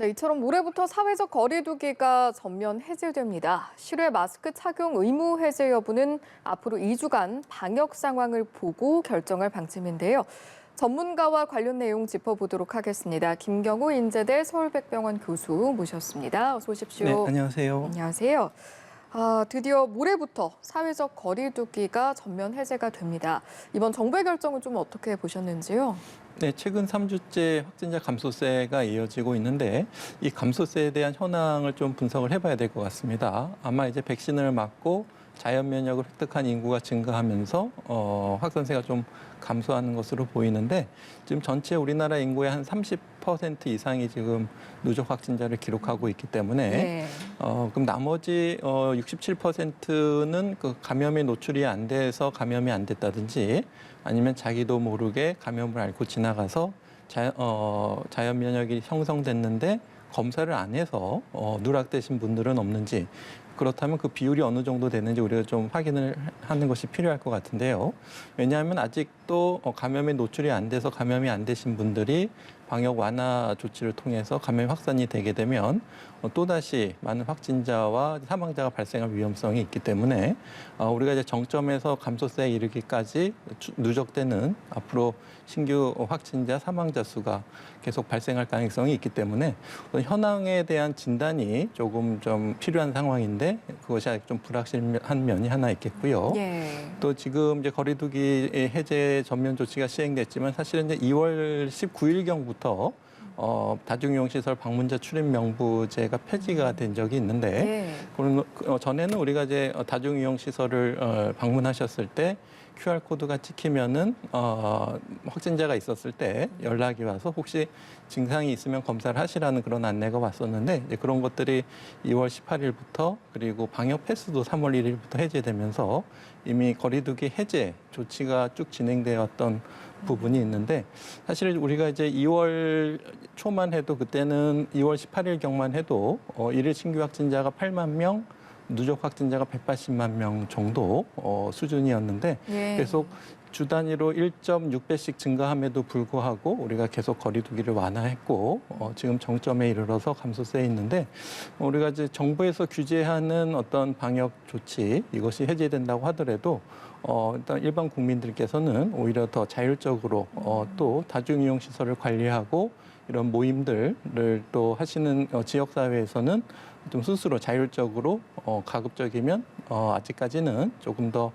네, 이처럼 올해부터 사회적 거리 두기가 전면 해제됩니다. 실외 마스크 착용 의무 해제 여부는 앞으로 2주간 방역 상황을 보고 결정할 방침인데요. 전문가와 관련 내용 짚어보도록 하겠습니다. 김경우 인제대 서울백병원 교수 모셨습니다. 어서 오십시오. 네, 안녕하세요. 안녕하세요. 드디어 모레부터 사회적 거리 두기가 전면 해제가 됩니다. 이번 정부의 결정은 좀 어떻게 보셨는지요? 네, 최근 3주째 확진자 감소세가 이어지고 있는데 이 감소세에 대한 현황을 좀 분석을 해봐야 될 것 같습니다. 아마 이제 백신을 맞고 자연 면역을 획득한 인구가 증가하면서 확산세가 좀 감소하는 것으로 보이는데 지금 전체 우리나라 인구의 한 30% 이상이 지금 누적 확진자를 기록하고 있기 때문에 네. 그럼 나머지 67%는 그 감염에 노출이 안 돼서 감염이 안 됐다든지 아니면 자기도 모르게 감염을 앓고 지나가서 자연 면역이 형성됐는데 검사를 안 해서 누락되신 분들은 없는지 그렇다면 그 비율이 어느 정도 되는지 우리가 좀 확인을 하는 것이 필요할 것 같은데요. 왜냐하면 아직도 감염에 노출이 안 돼서 감염이 안 되신 분들이 방역 완화 조치를 통해서 감염 확산이 되게 되면 또다시 많은 확진자와 사망자가 발생할 위험성이 있기 때문에 우리가 이제 정점에서 감소세에 이르기까지 누적되는 앞으로 신규 확진자, 사망자 수가 계속 발생할 가능성이 있기 때문에 현황에 대한 진단이 조금 좀 필요한 상황인데 그것이 아직 좀 불확실한 면이 하나 있겠고요. 예. 또 지금 이제 거리두기 해제 전면 조치가 시행됐지만 사실은 이제 2월 19일경부터 다중이용시설 방문자 출입 명부제가 폐지가 된 적이 있는데 네. 그런 전에는 우리가 이제 다중이용시설을 방문하셨을 때 QR코드가 찍히면은 확진자가 있었을 때 연락이 와서 혹시 증상이 있으면 검사를 하시라는 그런 안내가 왔었는데 이제 그런 것들이 2월 18일부터 그리고 방역 패스도 3월 1일부터 해제되면서 이미 거리두기 해제 조치가 쭉 진행되었던 부분이 있는데 사실 우리가 이제 2월 초만 해도 그때는 2월 18일경만 해도 일일 신규 확진자가 8만 명, 누적 확진자가 180만 명 정도 수준이었는데 예. 계속 주 단위로 1.6배씩 증가함에도 불구하고 우리가 계속 거리두기를 완화했고 지금 정점에 이르러서 감소세에 있는데 우리가 이제 정부에서 규제하는 어떤 방역 조치 이것이 해제된다고 하더라도 일단 일반 국민들께서는 오히려 더 자율적으로 또 다중이용 시설을 관리하고 이런 모임들을 또 하시는 지역사회에서는 좀 스스로 자율적으로 가급적이면 아직까지는 조금 더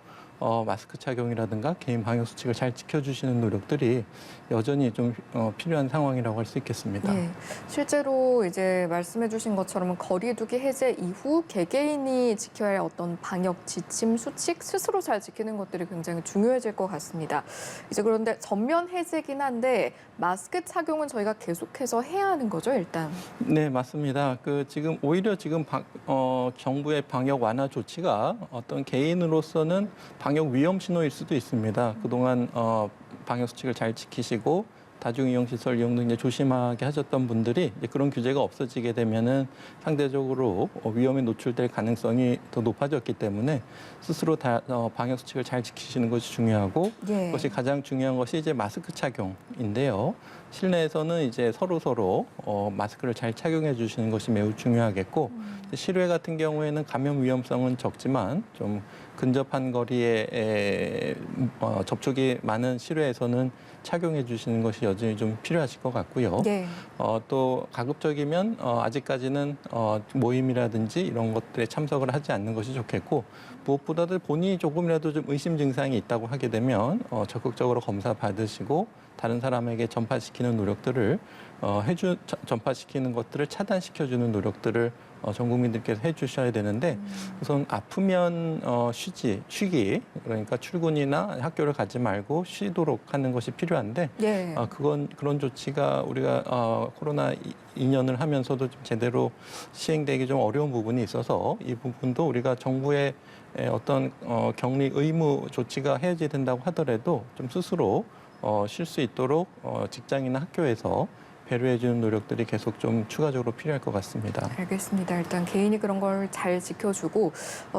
마스크 착용이라든가 개인 방역 수칙을 잘 지켜주시는 노력들이 여전히 좀 필요한 상황이라고 할 수 있겠습니다. 네, 실제로 이제 말씀해주신 것처럼 거리두기 해제 이후 개개인이 지켜야 할 어떤 방역 지침 수칙 스스로 잘 지키는 것들이 굉장히 중요해질 것 같습니다. 이제 그런데 전면 해제긴 한데 마스크 착용은 저희가 계속해서 해야 하는 거죠, 일단? 네, 맞습니다. 지금 오히려 지금 정부의 방역 완화 조치가 어떤 개인으로서는 방역 위험 신호일 수도 있습니다. 그동안 방역 수칙을 잘 지키시고 다중이용시설 이용 등 이제 조심하게 하셨던 분들이 이제 그런 규제가 없어지게 되면은 상대적으로 위험에 노출될 가능성이 더 높아졌기 때문에 스스로 방역 수칙을 잘 지키시는 것이 중요하고 예. 그것이 가장 중요한 것이 이제 마스크 착용인데요. 실내에서는 이제 서로 마스크를 잘 착용해 주시는 것이 매우 중요하겠고 실외 같은 경우에는 감염 위험성은 적지만 좀 근접한 거리에 접촉이 많은 실외에서는 착용해 주시는 것이 여전히 좀 필요하실 것 같고요. 네. 또 가급적이면 아직까지는 모임이라든지 이런 것들에 참석을 하지 않는 것이 좋겠고 무엇보다도 본인이 조금이라도 좀 의심 증상이 있다고 하게 되면 적극적으로 검사 받으시고 다른 사람에게 전파시키는 노력들을 전파시키는 것들을 차단시켜주는 노력들을 전 국민들께서 해주셔야 되는데 우선 아프면 쉬기 그러니까 출근이나 학교를 가지 말고 쉬도록 하는 것이 필요한데 예. 그런 조치가 우리가 코로나 2년을 하면서도 좀 제대로 시행되기 좀 어려운 부분이 있어서 이 부분도 우리가 정부의 어떤 격리 의무 조치가 해제된다고 하더라도 좀 스스로 쉴 수 있도록 직장이나 학교에서 배려해주는 노력들이 계속 좀 추가적으로 필요할 것 같습니다. 알겠습니다. 일단 개인이 그런 걸 잘 지켜주고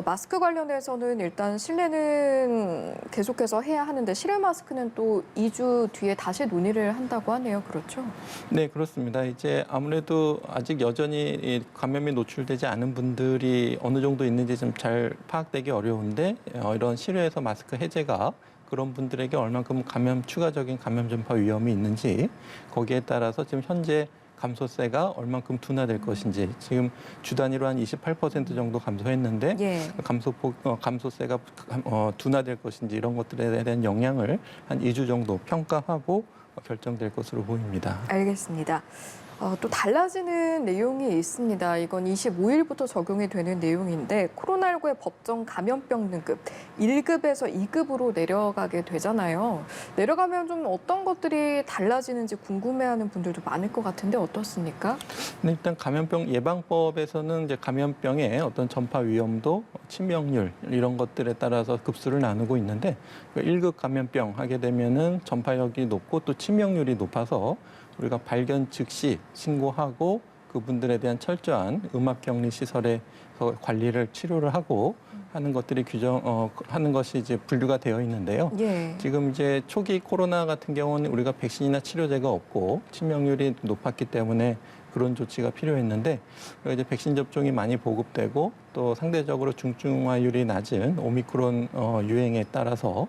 마스크 관련해서는 일단 실내는 계속해서 해야 하는데 실외 마스크는 또 2주 뒤에 다시 논의를 한다고 하네요. 그렇죠? 네, 그렇습니다. 이제 아무래도 아직 여전히 이 감염에 노출되지 않은 분들이 어느 정도 있는지 좀 잘 파악되기 어려운데 이런 실외에서 마스크 해제가 그런 분들에게 얼만큼 추가적인 감염 전파 위험이 있는지 거기에 따라서 지금 현재 감소세가 얼만큼 둔화될 것인지 지금 주 단위로 한 28% 정도 감소했는데 예. 감소세가 둔화될 것인지 이런 것들에 대한 영향을 한 2주 정도 평가하고 결정될 것으로 보입니다. 알겠습니다. 또 달라지는 내용이 있습니다. 이건 25일부터 적용이 되는 내용인데 코로나19의 법정 감염병 등급 1급에서 2급으로 내려가게 되잖아요. 내려가면 좀 어떤 것들이 달라지는지 궁금해하는 분들도 많을 것 같은데 어떻습니까? 네, 일단 감염병 예방법에서는 이제 감염병의 어떤 전파 위험도, 치명률 이런 것들에 따라서 급수를 나누고 있는데 1급 감염병 하게 되면은 전파력이 높고 또 치명률이 높아서 우리가 발견 즉시 신고하고 그분들에 대한 철저한 음압격리 시설에서 관리를 치료를 하고 하는 것들이 하는 것이 이제 분류가 되어 있는데요. 예. 지금 이제 초기 코로나 같은 경우는 우리가 백신이나 치료제가 없고 치명률이 높았기 때문에 그런 조치가 필요했는데 이제 백신 접종이 많이 보급되고 또 상대적으로 중증화율이 낮은 오미크론 유행에 따라서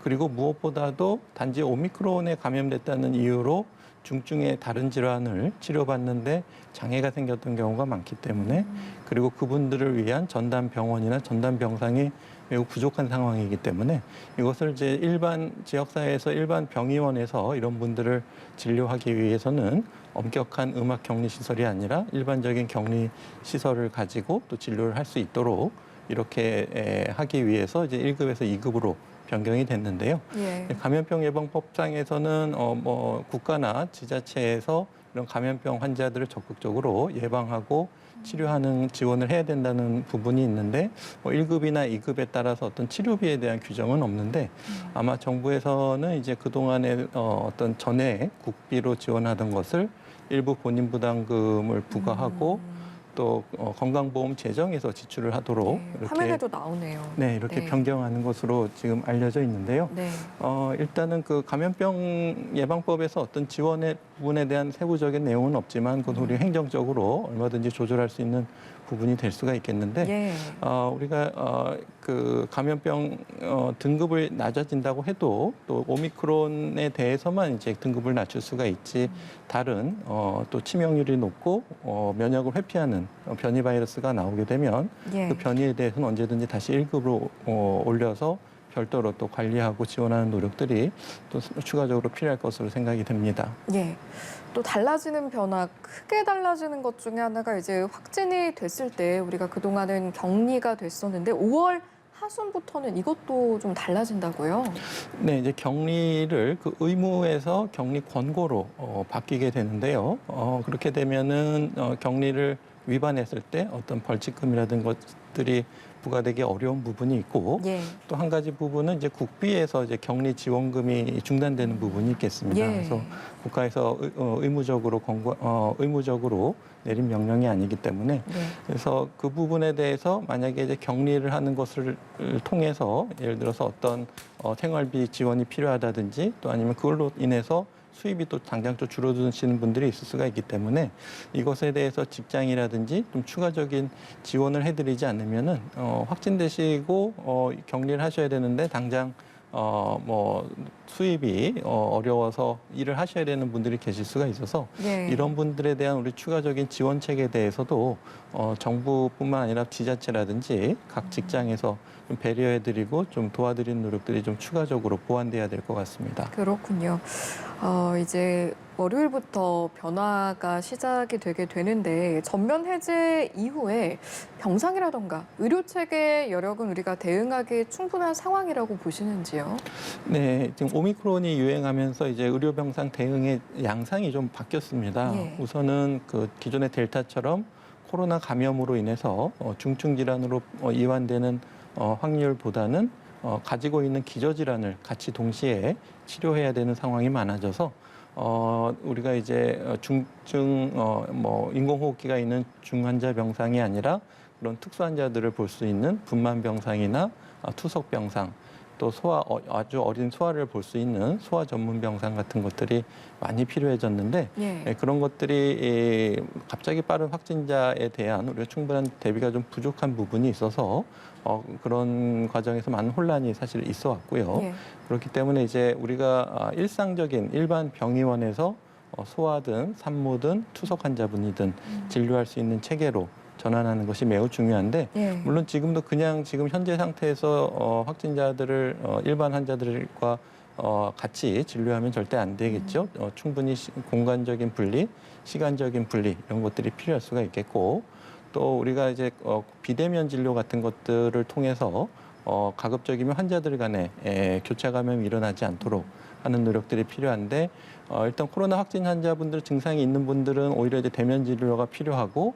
그리고 무엇보다도 단지 오미크론에 감염됐다는 이유로 중증의 다른 질환을 치료받는데 장애가 생겼던 경우가 많기 때문에 그리고 그분들을 위한 전담 병원이나 전담 병상이 매우 부족한 상황이기 때문에 이것을 이제 일반 지역사회에서 일반 병의원에서 이런 분들을 진료하기 위해서는 엄격한 음악 격리 시설이 아니라 일반적인 격리 시설을 가지고 또 진료를 할 수 있도록 이렇게 하기 위해서 이제 1급에서 2급으로 변경이 됐는데요. 예. 감염병 예방법상에서는 국가나 지자체에서 이런 감염병 환자들을 적극적으로 예방하고 치료하는 지원을 해야 된다는 부분이 있는데 1급이나 2급에 따라서 어떤 치료비에 대한 규정은 없는데 아마 정부에서는 이제 그동안에 어떤 전에 국비로 지원하던 것을 일부 본인 부담금을 부과하고 또 건강보험 재정에서 지출을 하도록 네, 이렇게 화면에도 나오네요. 네, 이렇게 네. 변경하는 것으로 지금 알려져 있는데요. 네. 일단은 그 감염병 예방법에서 어떤 지원의 부분에 대한 세부적인 내용은 없지만 그건 우리 행정적으로 얼마든지 조절할 수 있는 부분이 될 수가 있겠는데 예. 우리가 그 감염병 등급을 낮아진다고 해도 또 오미크론에 대해서만 이제 등급을 낮출 수가 있지 다른 또 치명률이 높고 면역을 회피하는 변이 바이러스가 나오게 되면 예. 그 변이에 대해서는 언제든지 다시 1급으로 올려서 별도로 또 관리하고 지원하는 노력들이 또 추가적으로 필요할 것으로 생각이 됩니다. 예. 또 달라지는 변화, 크게 달라지는 것 중에 하나가 이제 확진이 됐을 때 우리가 그동안은 격리가 됐었는데 5월 하순부터는 이것도 좀 달라진다고요? 네, 이제 격리를 그 의무에서 격리 권고로 바뀌게 되는데요. 그렇게 되면은 격리를 위반했을 때 어떤 벌칙금이라든 것들이 부과되기 어려운 부분이 있고 예. 또 한 가지 부분은 이제 국비에서 이제 격리 지원금이 중단되는 부분이 있겠습니다. 예. 그래서 국가에서 의무적으로 내린 명령이 아니기 때문에 네. 그래서 그 부분에 대해서 만약에 이제 격리를 하는 것을 통해서 예를 들어서 어떤 생활비 지원이 필요하다든지 또 아니면 그걸로 인해서 수입이 또 당장 또 줄어드시는 분들이 있을 수가 있기 때문에 이것에 대해서 직장이라든지 좀 추가적인 지원을 해드리지 않으면은 확진되시고 격리를 하셔야 되는데 당장 수입이 어려워서 일을 하셔야 되는 분들이 계실 수가 있어서 예. 이런 분들에 대한 우리 추가적인 지원 체계에 대해서도 정부뿐만 아니라 지자체라든지 각 직장에서 좀 배려해드리고 좀 도와드리는 노력들이 좀 추가적으로 보완돼야 될 것 같습니다. 그렇군요. 이제 월요일부터 변화가 시작이 되게 되는데 전면 해제 이후에 병상이라던가 의료 체계 여력은 우리가 대응하기 충분한 상황이라고 보시는지요? 네, 지금 오미크론이 유행하면서 이제 의료병상 대응의 양상이 좀 바뀌었습니다. 예. 우선은 그 기존의 델타처럼 코로나 감염으로 인해서 중증 질환으로 이완되는 확률보다는 가지고 있는 기저질환을 같이 동시에 치료해야 되는 상황이 많아져서 우리가 이제 중증 뭐 인공호흡기가 있는 중환자 병상이 아니라 그런 특수 환자들을 볼 수 있는 분만 병상이나 투석 병상, 또 소아 아주 어린 소아를 볼 수 있는 소아 전문 병상 같은 것들이 많이 필요해졌는데 예. 그런 것들이 갑자기 빠른 확진자에 대한 우리가 충분한 대비가 좀 부족한 부분이 있어서 그런 과정에서 많은 혼란이 사실 있어 왔고요. 예. 그렇기 때문에 이제 우리가 일상적인 일반 병의원에서 소아든 산모든 투석 환자분이든 진료할 수 있는 체계로 전환하는 것이 매우 중요한데 예. 물론 지금도 그냥 지금 현재 상태에서 확진자들을 일반 환자들과 같이 진료하면 절대 안 되겠죠. 충분히 공간적인 분리, 시간적인 분리 이런 것들이 필요할 수가 있겠고 또 우리가 이제 비대면 진료 같은 것들을 통해서 가급적이면 환자들 간에 교차 감염이 일어나지 않도록 하는 노력들이 필요한데 일단 코로나 확진 환자분들 증상이 있는 분들은 오히려 이제 대면 진료가 필요하고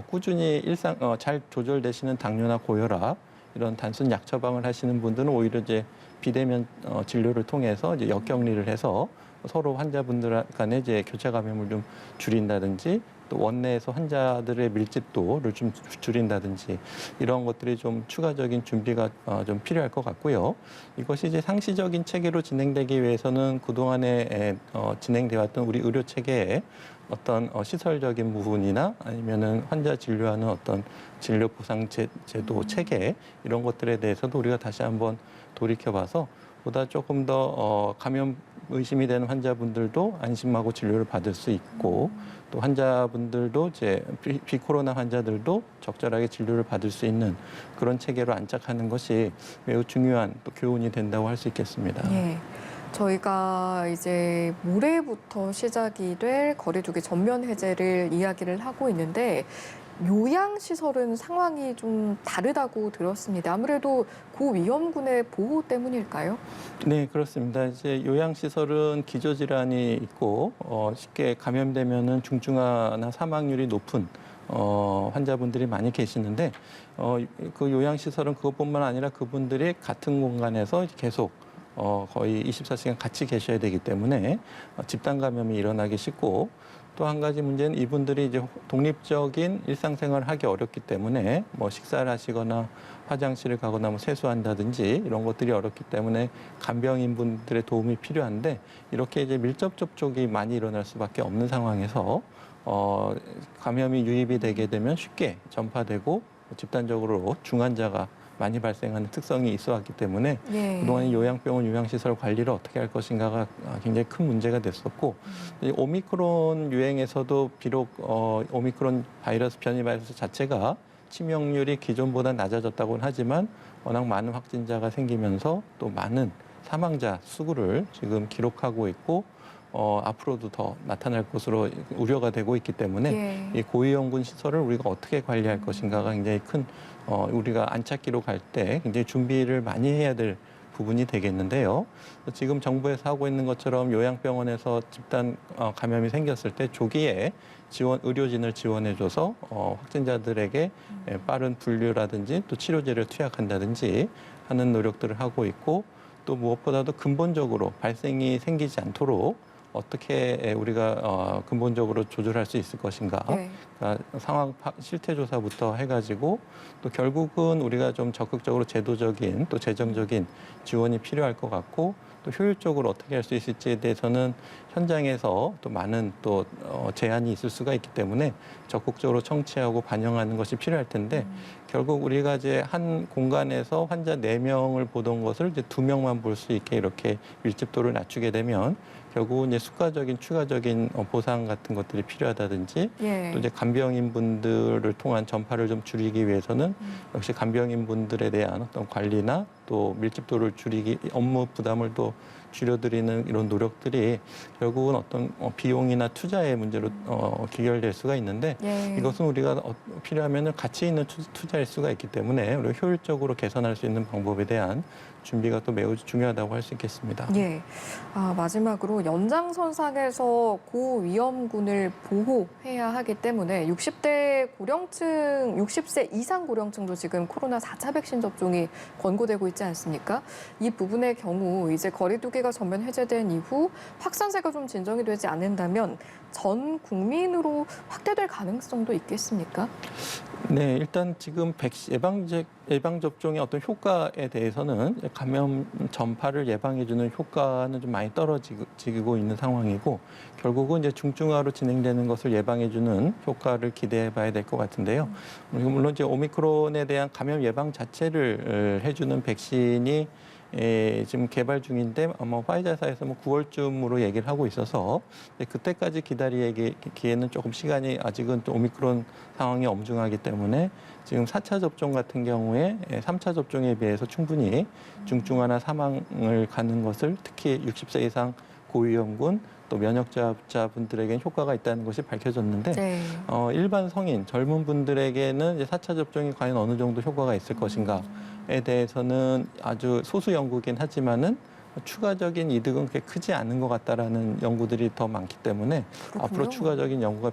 꾸준히 일상 잘 조절되시는 당뇨나 고혈압 이런 단순 약 처방을 하시는 분들은 오히려 이제 비대면 진료를 통해서 이제 역격리를 해서 서로 환자분들 간에 이제 교차 감염을 좀 줄인다든지 또 원내에서 환자들의 밀집도를 좀 줄인다든지 이런 것들이 좀 추가적인 준비가 좀 필요할 것 같고요. 이것이 이제 상시적인 체계로 진행되기 위해서는 그동안에 진행돼 왔던 우리 의료 체계에 어떤 시설적인 부분이나 아니면은 환자 진료하는 어떤 진료 보상 제도 체계 이런 것들에 대해서도 우리가 다시 한번 돌이켜봐서 보다 조금 더 감염 의심이 되는 환자분들도 안심하고 진료를 받을 수 있고 또 환자분들도 이제 비코로나 환자들도 적절하게 진료를 받을 수 있는 그런 체계로 안착하는 것이 매우 중요한 또 교훈이 된다고 할 수 있겠습니다. 예. 저희가 이제 모레부터 시작이 될 거리두기 전면 해제를 이야기를 하고 있는데 요양시설은 상황이 좀 다르다고 들었습니다. 아무래도 고위험군의 보호 때문일까요? 네, 그렇습니다. 이제 요양시설은 기저질환이 있고 쉽게 감염되면은 중증화나 사망률이 높은 환자분들이 많이 계시는데 그 요양시설은 그것뿐만 아니라 그분들이 같은 공간에서 계속 거의 24시간 같이 계셔야 되기 때문에 집단 감염이 일어나기 쉽고 또 한 가지 문제는 이분들이 이제 독립적인 일상생활을 하기 어렵기 때문에 뭐 식사를 하시거나 화장실을 가거나 뭐 세수한다든지 이런 것들이 어렵기 때문에 간병인 분들의 도움이 필요한데 이렇게 이제 밀접 접촉이 많이 일어날 수밖에 없는 상황에서 감염이 유입이 되게 되면 쉽게 전파되고 집단적으로 중환자가 많이 발생하는 특성이 있어 왔기 때문에 예. 그동안 요양병원, 요양시설 관리를 어떻게 할 것인가가 굉장히 큰 문제가 됐었고 이 오미크론 유행에서도 비록 오미크론 바이러스, 변이 바이러스 자체가 치명률이 기존보다 낮아졌다고는 하지만 워낙 많은 확진자가 생기면서 또 많은 사망자 수를 지금 기록하고 있고 앞으로도 더 나타날 것으로 우려가 되고 있기 때문에 예. 이 고위험군 시설을 우리가 어떻게 관리할 것인가가 굉장히 큰 우리가 안착기로 갈 때 굉장히 준비를 많이 해야 될 부분이 되겠는데요. 지금 정부에서 하고 있는 것처럼 요양병원에서 집단 감염이 생겼을 때 조기에 의료진을 지원해줘서 확진자들에게 빠른 분류라든지 또 치료제를 투약한다든지 하는 노력들을 하고 있고 또 무엇보다도 근본적으로 발생이 생기지 않도록 어떻게 우리가 근본적으로 조절할 수 있을 것인가. 네. 그러니까 상황 실태 조사부터 해가지고 또 결국은 우리가 좀 적극적으로 제도적인 또 재정적인 지원이 필요할 것 같고 또 효율적으로 어떻게 할 수 있을지에 대해서는 현장에서 또 많은 또 제한이 있을 수가 있기 때문에 적극적으로 청취하고 반영하는 것이 필요할 텐데 결국 우리가 이제 한 공간에서 환자 4명을 보던 것을 이제 2명만 볼 수 있게 이렇게 밀집도를 낮추게 되면 결국은 이제 추가적인 보상 같은 것들이 필요하다든지 예. 또 이제 간병인 분들을 통한 전파를 좀 줄이기 위해서는 역시 간병인 분들에 대한 어떤 관리나 또 밀집도를 줄이기 업무 부담을 또 줄여드리는 이런 노력들이 결국은 어떤 비용이나 투자의 문제로 귀결될 수가 있는데 예. 이것은 우리가 필요하면 가치 있는 투자일 수가 있기 때문에 우리가 효율적으로 개선할 수 있는 방법에 대한 준비가 또 매우 중요하다고 할 수 있겠습니다. 예. 마지막으로 연장선상에서 고위험군을 보호해야 하기 때문에 60세 이상 고령층도 지금 코로나 4차 백신 접종이 권고되고 있지 있지 않습니까? 이 부분의 경우 이제 거리두기가 전면 해제된 이후 확산세가 좀 진정이 되지 않는다면 전 국민으로 확대될 가능성도 있겠습니까? 네, 일단 지금 예방 접종의 어떤 효과에 대해서는 감염 전파를 예방해주는 효과는 좀 많이 떨어지고 있는 상황이고 결국은 이제 중증화로 진행되는 것을 예방해주는 효과를 기대해봐야 될 것 같은데요. 그리고 물론 이제 오미크론에 대한 감염 예방 자체를 해주는 백신이 지금 개발 중인데 아마 화이자사에서 9월쯤으로 얘기를 하고 있어서 그때까지 기다리기에는 조금 시간이 아직은 또 오미크론 상황이 엄중하기 때문에 지금 4차 접종 같은 경우에 3차 접종에 비해서 충분히 중증화나 사망을 가는 것을 특히 60세 이상 고위험군 또 면역자분들에게는 효과가 있다는 것이 밝혀졌는데 네. 일반 성인 젊은 분들에게는 이제 4차 접종이 과연 어느 정도 효과가 있을 것인가에 대해서는 아주 소수 연구긴 하지만은 추가적인 이득은 그렇게 크지 않은 것 같다라는 연구들이 더 많기 때문에 그렇군요. 앞으로 추가적인 연구가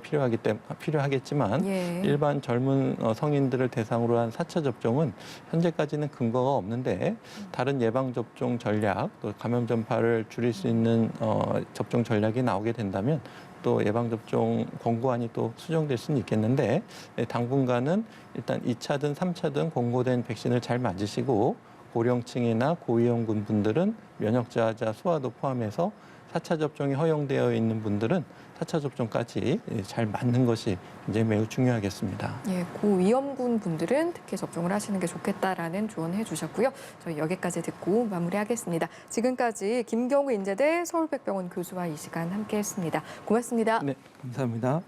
필요하겠지만 예. 일반 젊은 성인들을 대상으로 한 4차 접종은 현재까지는 근거가 없는데 다른 예방 접종 전략 또 감염 전파를 줄일 수 있는 접종 전략이 나오게 된다면 또 예방 접종 권고안이 또 수정될 수는 있겠는데 당분간은 일단 2차든 3차든 권고된 백신을 잘 맞으시고 고령층이나 고위험군 분들은 면역자자 소아도 포함해서 4차 접종이 허용되어 있는 분들은 4차 접종까지 잘 맞는 것이 이제 매우 중요하겠습니다. 예, 고위험군 분들은 특히 접종을 하시는 게 좋겠다라는 조언해 주셨고요. 저희 여기까지 듣고 마무리하겠습니다. 지금까지 김경우 인제대 서울백병원 교수와 이 시간 함께했습니다. 고맙습니다. 네, 감사합니다.